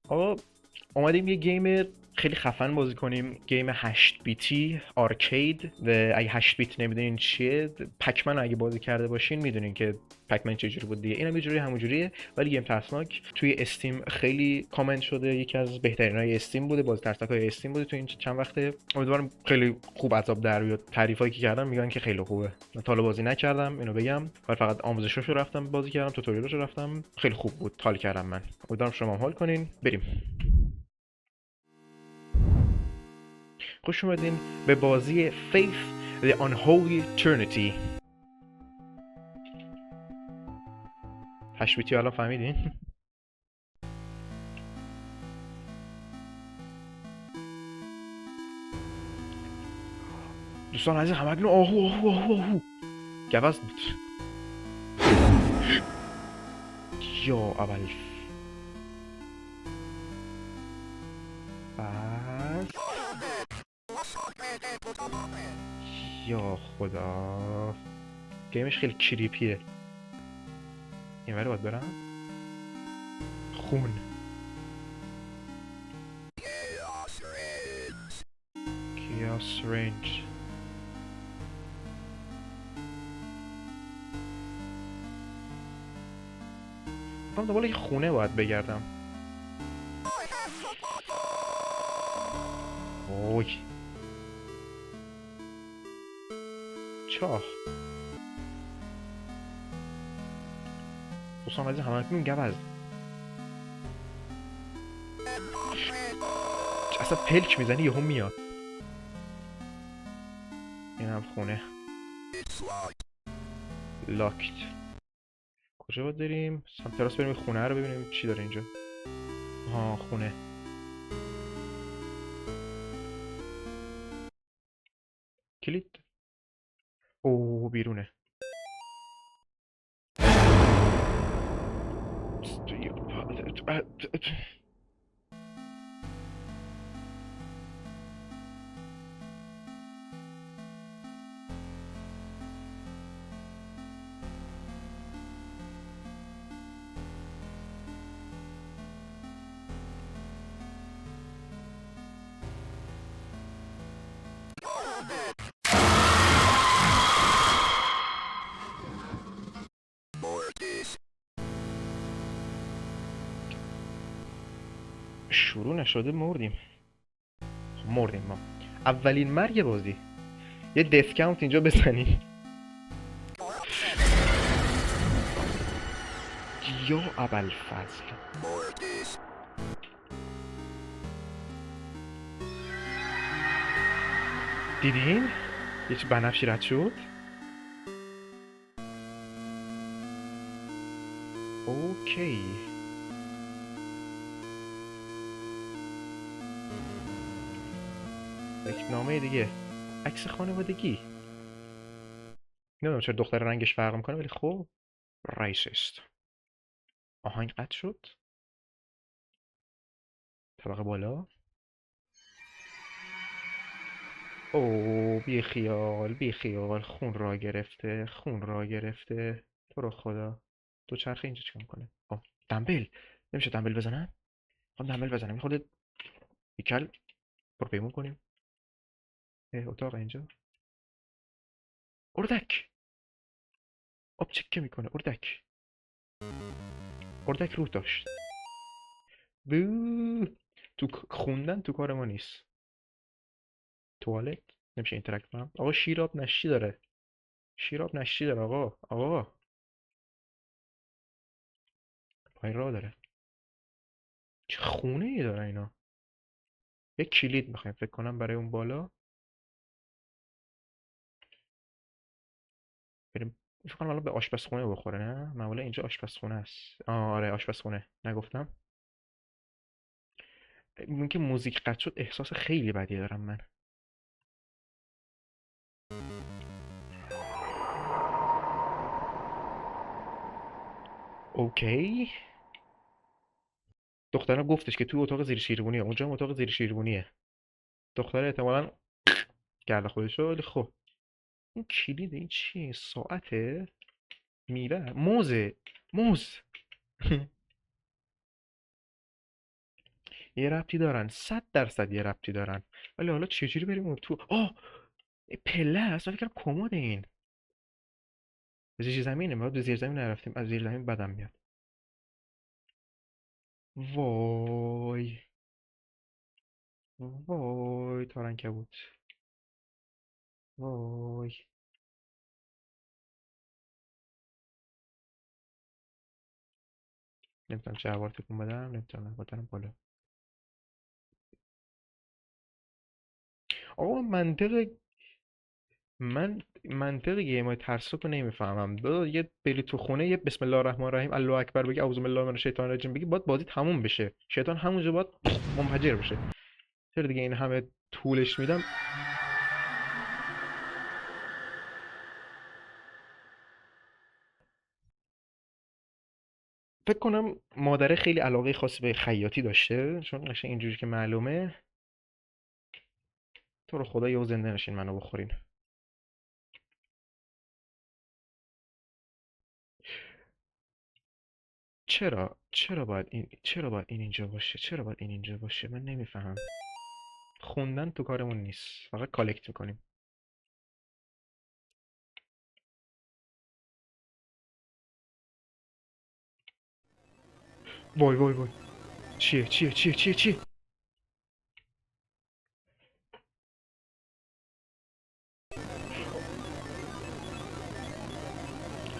آقا اومدیم یه گیم خیلی خفن بازی کنیم. گیم 8 بیتی آرکید. و اگه 8 بیت نمیدونین چیه، پکمن اگه بازی کرده باشین میدونین که پکمن چجوری بود دیگه. اینم یه جوری همونجوریه ولی گیم ترسناک. توی استیم خیلی کامنت شده، یکی از بهترین های استیم بوده، بازی ترسناک های استیم بوده تو این چند وقته. امیدوارم خیلی خوب عذاب در بیاد. تعریفایی که کردم میگن که خیلی خوبه. من تا حالا بازی نکردم اینو بگم، ولی فقط آموزشاشو رفتم بازی کردم، توتوریالشو رفتم، خیلی خوب بود، حال کردم من. امیدوارم شما هم حال کنین. بریم. خوش اومدین به بازی Faith The Unholy Trinity. هشت بیتی الان فهمیدین؟ دوستان عزیز همگنون آهو آهو آهو آهو گوز بود. یا اول بس یا خدا، گیمش خیلی کریپیه. این ولی باید برم خون. Chaos Range. من دنبال یه خونه باید بگردم. اوی چاه. دوستان عزیز همگنون گوز. اصلا پلک میزنی یهو میاد. اینم خونه لاکت. کجا باید بریم؟ سمت راست بریم خونه رو ببینیم چی داره اینجا. ها خونه. کلید. او بیرونه. شروع نشده مردیم. مردیم ما. اولین مرگ بازی. یه دیسکاونت اینجا بزنیم. یا ابوالفضل. دیدین؟ یه چه بنفشی رد شد. اوکی. یک نامه دیگه. عکس خانوادگی. نمیدونم چرا دختر رنگش فرق میکنه ولی خب رایسست. آهنگ قطع شد. طبقه بالا. او بی خیال بی خیال، خون را گرفته، خون را گرفته. تو رو خدا. دو چرخه اینجا چیکار میکنه؟ دمبل. نمیشه دمبل بزنم؟ دمبل بزنم یه خورده بیکل پرپیمون کنیم. اتاق اینجا. اردک. آب چکه میکنه اردک. اردک روح داشت. بو. تو خوندن تو کار ما نیست. توالت. نمیشه اینتراکت کنم. آقا شیراب نشی داره. شیراب نشی داره آقا. آقا پای راه داره. چه خونه ای داره اینا. یک کلید میخوایم فکر کنم برای اون بالا. بریم. فکر کنم الان به آشپزخونه بخوره. نه معمولا اینجا آشپزخونه است. آره آشپزخونه نگفتم. اون که موزیک قطع شد احساس خیلی بدی دارم من. اوکی. دخترم گفتش که تو اتاق زیر شیروونیه. اونجا هم اتاق زیر شیروونیه. دختر احتمالاً کرده خودشو. ولی خب این کلید این چیه؟ ساعته؟ میوه؟ موزه. موز. یه ربطی دارن، 100% یه ربطی دارن. ولی حالا چجوری بریم اون تو؟ این پله است، من فکر کردم کمد این. زیر زمینه، ما به زیر زمین نرفتیم، از زیر زمین بدم میاد. وای وای تارنکبوت، وای. نمیتونم چه عوار تکون بدم، نمیتونم باتنم بالا. آقا منطق گیم های ترسناک رو نمیفهمم. یه بری تو خونه، یه بسم الله الرحمن الرحیم الله اکبر بگی، اعوذ بالله من الشیطان الرجیم بگی، باید بازی تموم بشه، شیطان همونجا باید منفجر بشه. چرا دیگه این همه طولش میدم؟ فکر کنم مادره خیلی علاقه خاصی به خیاطی داشته، چون قشنگ اینجوری که معلومه. تو رو خدا یهو زنده نشین منو بخورین. چرا باید این اینجا باشه؟ چرا باید این اینجا باشه؟ من نمیفهمم. خوندن تو کارمون نیست، فقط کالکت میکنیم. وای وای وای. چیه؟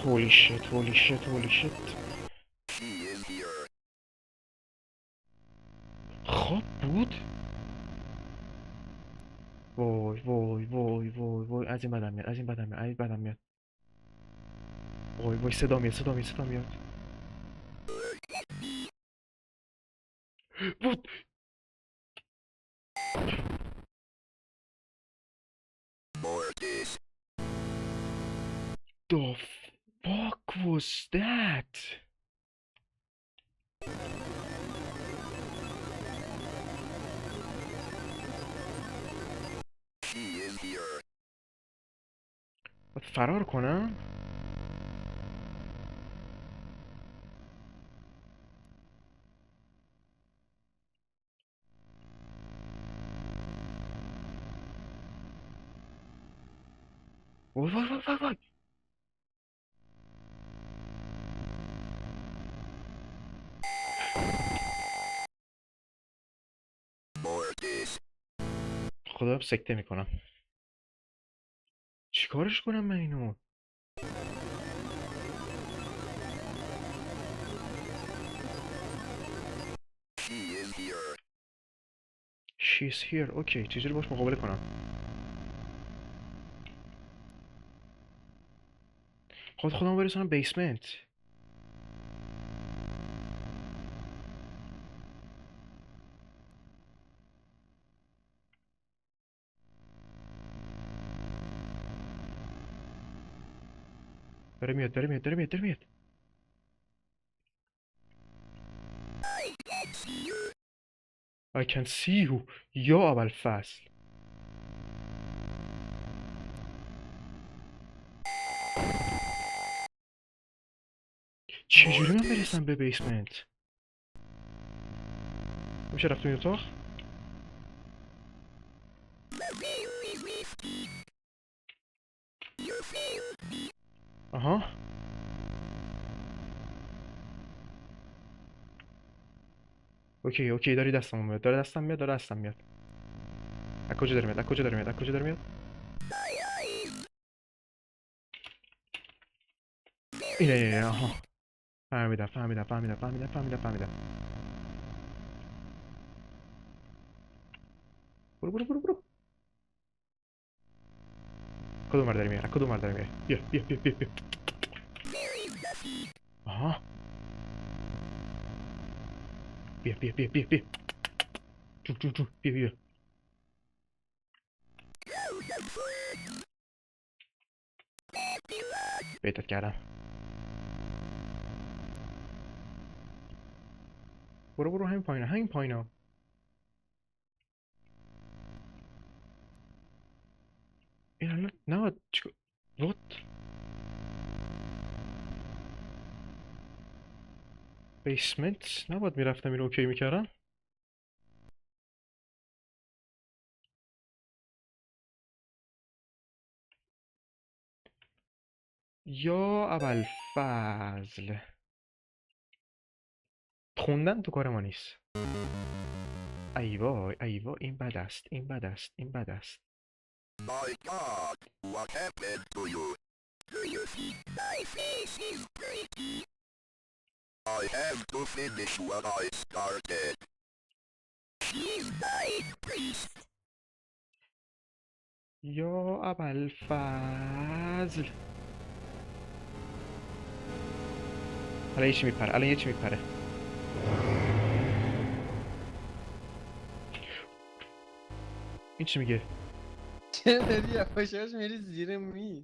هولی شت هولی شت هولی شت. خواب بود. وای از این بدم میاد، از این بدم میاد. وای صدا میاد. What the fuck was that? باید فرار کنم؟ وای. خدا سکته میکنم. چیکارش کنم من اینو؟ She's here. اوکی، چجوری باش مقابله کنم؟ خودمو برسونم بیسمنت. داره میاد. I can see you. یا اول فصل. چجوری من برسم به بیسمنت؟ میشه رفت توی اتاق؟ آها. اوکی داره دستم میاد. از کجا داره میاد؟ اینه. آها. فهمیدم. برو. کدوم ور داره میره؟ بیا. آها. بیا. جو. بیا. بیتت کردم. برو همین پایینا. این الان نباید وات؟ بیسمنت نباید میرفتم اینو اوکی میکردم. یا ابوالفضل. خوندن تو کار ما نیست. ای وای ای وای، این بد است، این بد است، این بد است. My God, what happened to you? Do you think my face is pretty? I have to finish what I started. She's dying, priest. یا ابوالفضل. الان یه چی میپره، الان یه چی میپره. این چی میگه؟ چرا داری یواش یواش میری زیر میز؟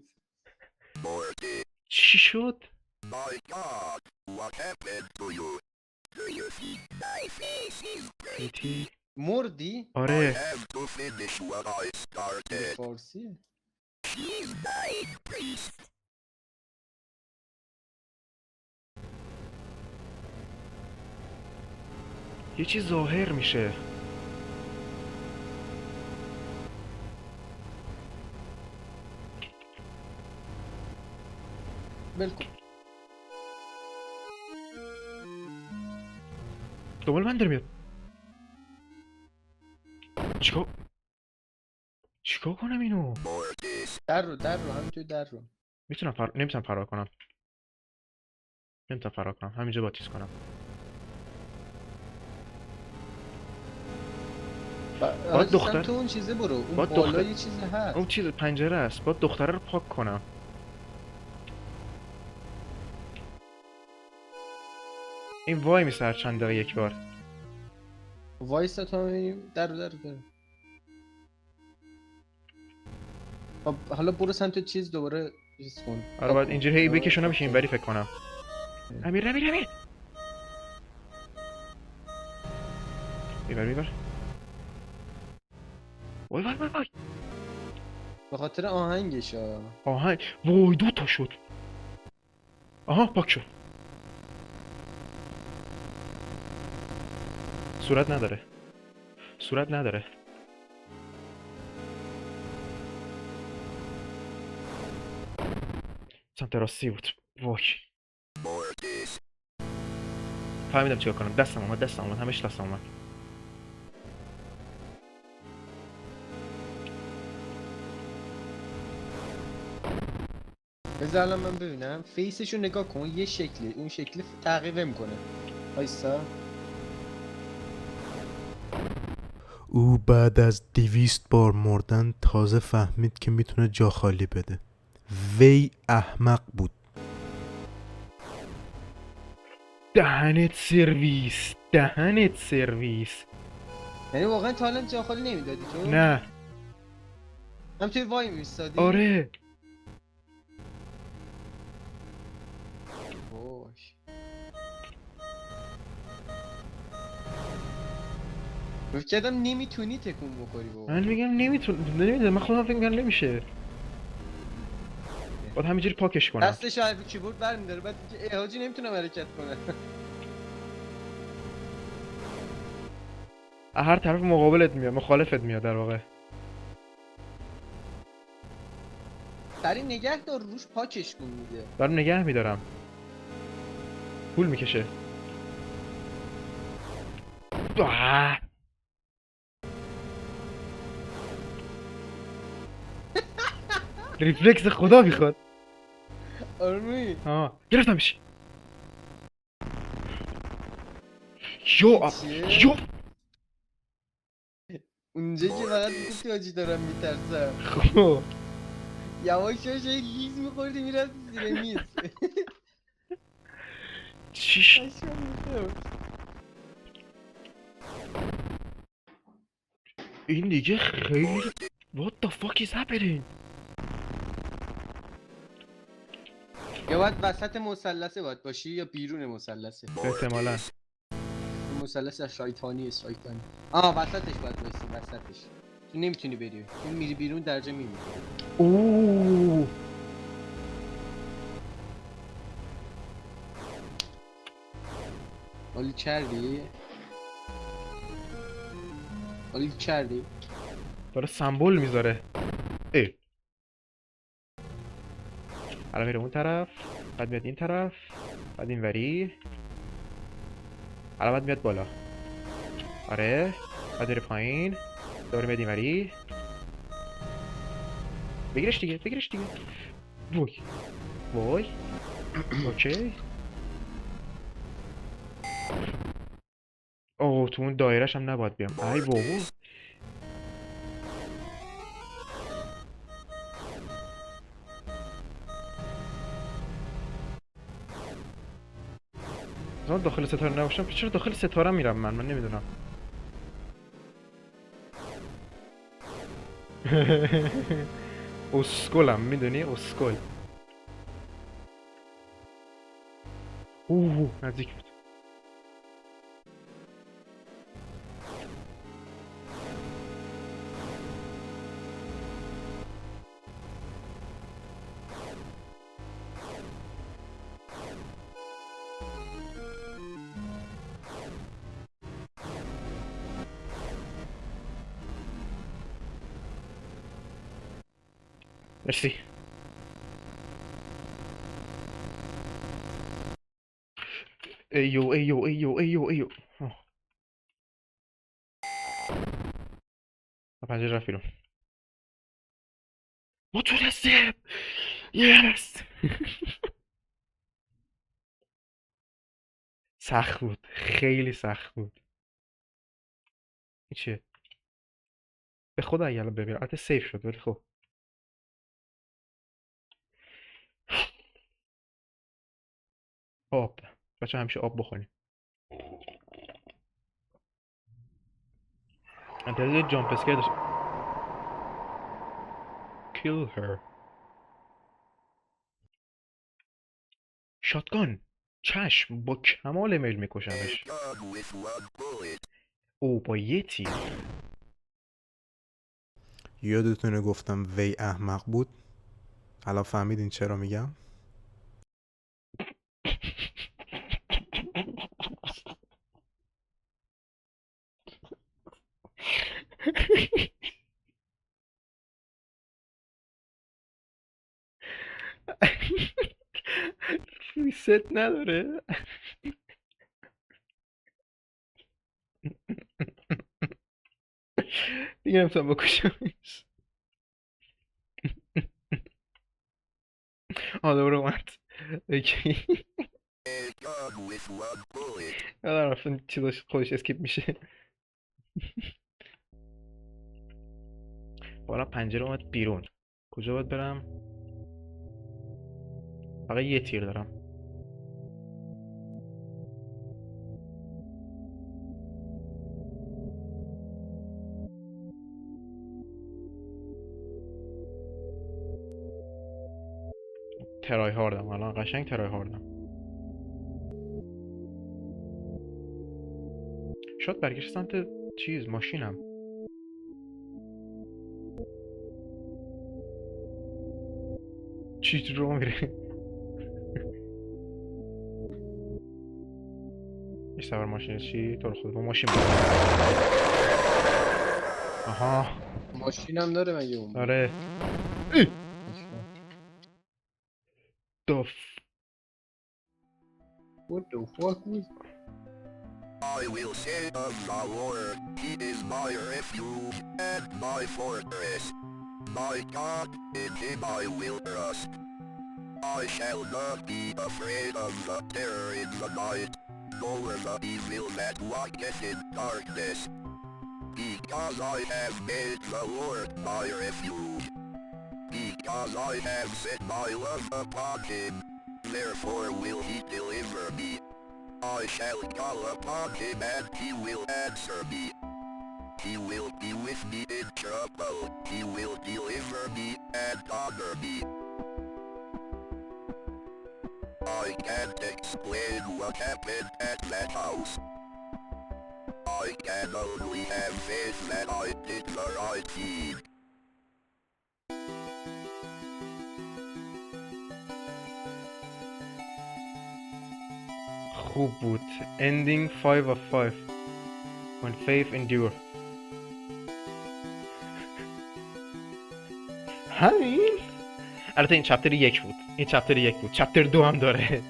Morty, چی شد؟ my God, what happened to you? Do you think my face is pretty? ایتی؟ مردی؟ I آره. have to finish what I به started. فارسیه. She's dying, priest. یه چی ظاهر میشه. بلکن. دنبال من داره میاد. چیکار کنم اینو؟ Mortis, در رو همینجوری در رو. نمیتونم فرار کنم. نمیتونم فرار کنم، همینجا با تیز کنم. باید دختر- تو اون چیزه برو. اون باید بالا دختر- یه چیزی هست. اون چیز پنجره است، باید دختره رو پاک کنم. این وای میسه هر چند دقیقه یک بار. وایسا تا میبینیم. در رو. خب حالا برو سمت چیز دوباره چیز کن. آره باید اینجوری هی دوباره بکشونم پاک بشه این کن. بری فکر کنم. امیر امیر میبر. وای. به خاطر آهنگش ها. آهنگ. وای 2 تا شد. آها پاک شد. صورت نداره. سمت راستی بود. وای. Mortis, فهمیدم چیکار کنم. دستم اومد همش دستم اومد. بذار الان من ببینم فیسشو نگاه کن. یه شکلی اون شکلی تغییر نمیکنه. وایسا. او بعد از 200 بار مردن تازه فهمید که میتونه جا خالی بده. وی احمق بود. دهنت سرویس. یعنی واقعا تا الان جا خالی نمیدادی تو؟ نه. هم توی وای میستادی؟ آره. باش. فکر کردم نمیتونی تکون بخوری بابا. من میگم نمیدونم. من خودم فکر می‌کردم نمیشه. باید همینجوری پاکش کنم. دستش رو از کیبورد برمی‌داره بعد دیگه حاجی نمیتونم حرکت کنه. هر طرف مخالفت میاد در واقع. سری نگه دار روش پاکش کن میده. دارم نگه میدارم. پول میکشه. ریفلکس خدا میخواد. آرمی گرفتمش. چیه؟ یو اونجا که فقط میگفتی حاجی دارم میترسم. خب یواش یواش یه لیز میخوردی میرفتی زیر میز. چیش قشنگ می‌شد. این دیگه خیلی What the fuck is happening؟ یا باید وسط مثلثه باید باشی یا بیرون مثلثه. احتمالا. این مثلث شیطانی. وسطش باید باشی. وسطش تو نمیتونی بری. تو میری بیرون درجه میمیری. اوه حالی کردی؟ داره سمبل میذاره. ای الان میره اون طرف، بعد میاد این طرف، بعد این وری، الان بعد میاد بالا. آره، بعد میره پایین، دوباره میاد این وری. بگیرش دیگه، بگیرش دیگه. وای وای. اوکی. اوه تو اون دایرهش هم نباید بیام. ای بابا. زمان داخل ستاره نباشم، چرا داخل ستاره میرم من نمیدونم. اسکلم میدونی، اسکل. اوه نزدیک بود. مرسی. ایو ایو ایو ایو ایو. پنجره رفت بیرون. متونستیم. یس. سخت بود، خیلی سخت بود. این چیه؟ به خدا اگه الان ببینم البته سیف شد ولی خب. آب. بچه همیشه آب بخوریم. انتظار جامپ اسکیر داشت. kill her. شاتگان. چشم، با کمال میل میکشمش. Done with one bullet. او با یه تیر. یادتونه گفتم وی احمق بود؟ الان فهمیدین چرا میگم؟ ریست نداره. دیگه نمیتونم بکشمش. دوباره اومد. اوکی. Done with one bullet. یادم رفتن چیزاش خودش اسکیپ میشه. بالا پنجره اومد بیرون. کجا باید برم؟ فقط یه تیر دارم. ترای هاردم الان، قشنگ ترای هاردم. شاید برگشت سمت چیز ماشینم. چی رو میره؟ یه سوار ماشین چی؟ تو رو خود با ماشین بود. آها. ماشینم داره مگه اون؟ آره. داف. What the fuck was... I will say of the Lord, He is my refuge and my fortress. My God, in Him I will trust. I shall not be afraid of the terror in the night, nor the evil that walketh in darkness. Because I have made the Lord my refuge. Because I have set my love upon Him, therefore will He deliver me. I shall call upon Him and He will answer me. He will be with me in trouble. He will deliver me and honor me. I can't explain what happened at that house. I can only have faith that I did the right deed. خوب بود. Ending 5 of 5. When faith endure. همین؟ البته این چپتر 1 بود. این چپتر 1 بود. چپتر 2 هم داره.